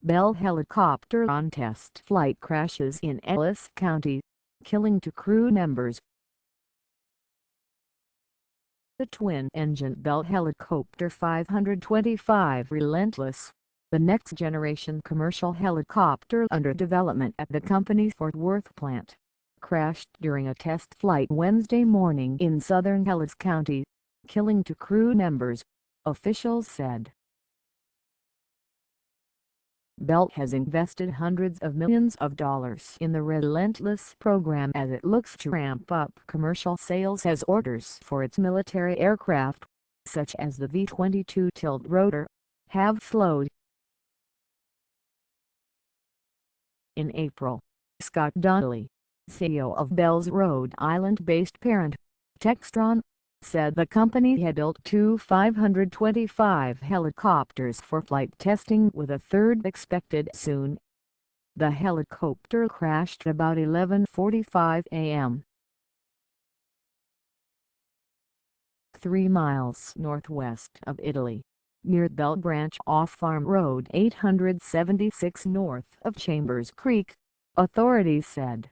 Bell helicopter on test flight crashes in Ellis County, killing 2 crew members. The twin-engine Bell Helicopter 525 Relentless, the next-generation commercial helicopter under development at the company's Fort Worth plant, crashed during a test flight Wednesday morning in southern Ellis County, killing 2 crew members, officials said. Bell has invested hundreds of millions of dollars in the Relentless program as it looks to ramp up commercial sales as orders for its military aircraft, such as the V-22 tilt-rotor, have slowed. In April, Scott Donnelly, CEO of Bell's Rhode Island-based parent, Textron, said the company had built 2 525 helicopters for flight testing with a third expected soon. The helicopter crashed about 11:45 a.m. 3 miles northwest of Italy, near Bell Branch off Farm Road 876 north of Chambers Creek, authorities said.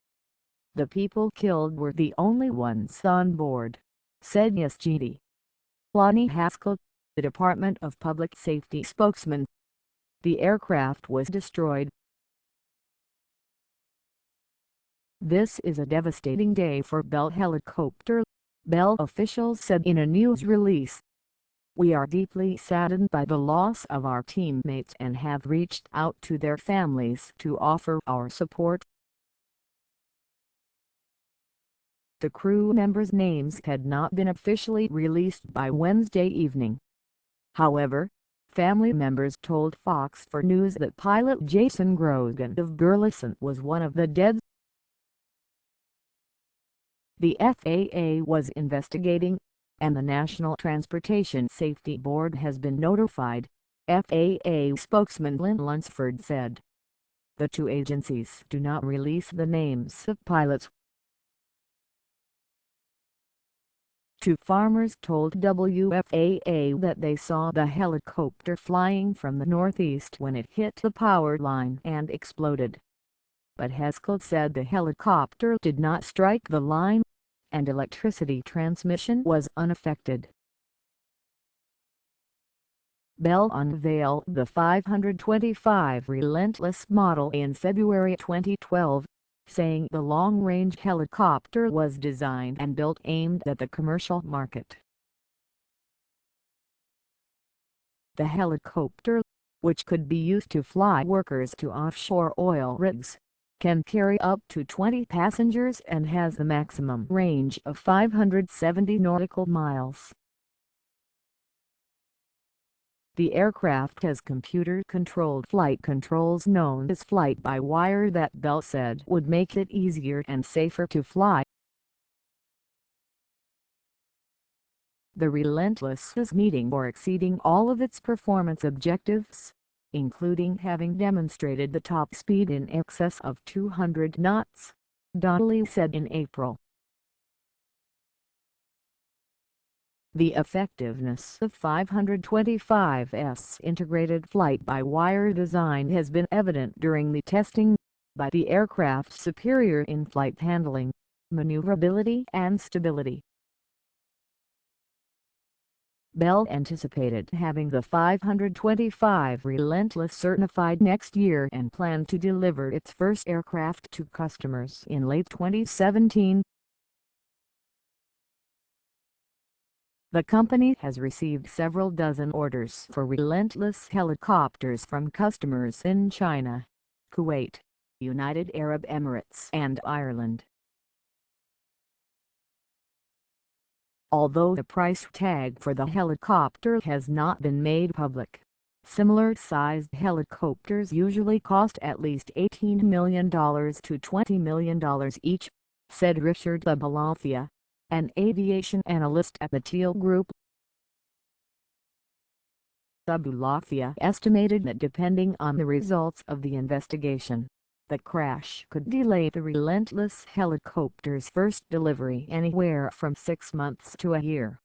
The people killed were the only ones on board, said SGD. Lonny Haschel, the Department of Public Safety spokesman. The aircraft was destroyed. This is a devastating day for Bell Helicopter, Bell officials said in a news release. We are deeply saddened by the loss of our teammates and have reached out to their families to offer our support. The crew members' names had not been officially released by Wednesday evening. However, family members told Fox 4 News that pilot Jason Grogan of Burleson was one of the dead. The FAA was investigating, and the National Transportation Safety Board has been notified, FAA spokesman Lynn Lunsford said. The 2 agencies do not release the names of pilots. 2 farmers told WFAA that they saw the helicopter flying from the northeast when it hit the power line and exploded. But Haschel said the helicopter did not strike the line, and electricity transmission was unaffected. Bell unveiled the 525 Relentless model in February 2012. Saying the long-range helicopter was designed and built aimed at the commercial market. The helicopter, which could be used to fly workers to offshore oil rigs, can carry up to 20 passengers and has a maximum range of 570 nautical miles. The aircraft has computer-controlled flight controls known as flight-by-wire that Bell said would make it easier and safer to fly. The Relentless is meeting or exceeding all of its performance objectives, including having demonstrated the top speed in excess of 200 knots, Donnelly said in April. The effectiveness of 525's integrated flight-by-wire design has been evident during the testing by the aircraft's superior in-flight handling, maneuverability and stability. Bell anticipated having the 525 Relentless certified next year and planned to deliver its first aircraft to customers in late 2017. The company has received several dozen orders for Relentless helicopters from customers in China, Kuwait, United Arab Emirates and Ireland. Although the price tag for the helicopter has not been made public, similar-sized helicopters usually cost at least $18 million to $20 million each, said Richard Aboulafia, an aviation analyst at the Teal Group. Aboulafia estimated that depending on the results of the investigation, the crash could delay the Relentless helicopter's first delivery anywhere from 6 months to a year.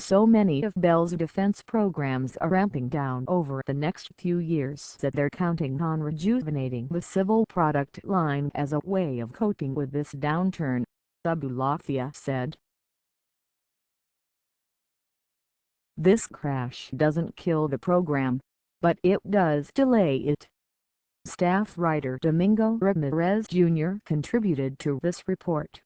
So many of Bell's defense programs are ramping down over the next few years that they're counting on rejuvenating the civil product line as a way of coping with this downturn, Aboulafia said. This crash doesn't kill the program, but it does delay it. Staff writer Domingo Ramirez Jr. contributed to this report.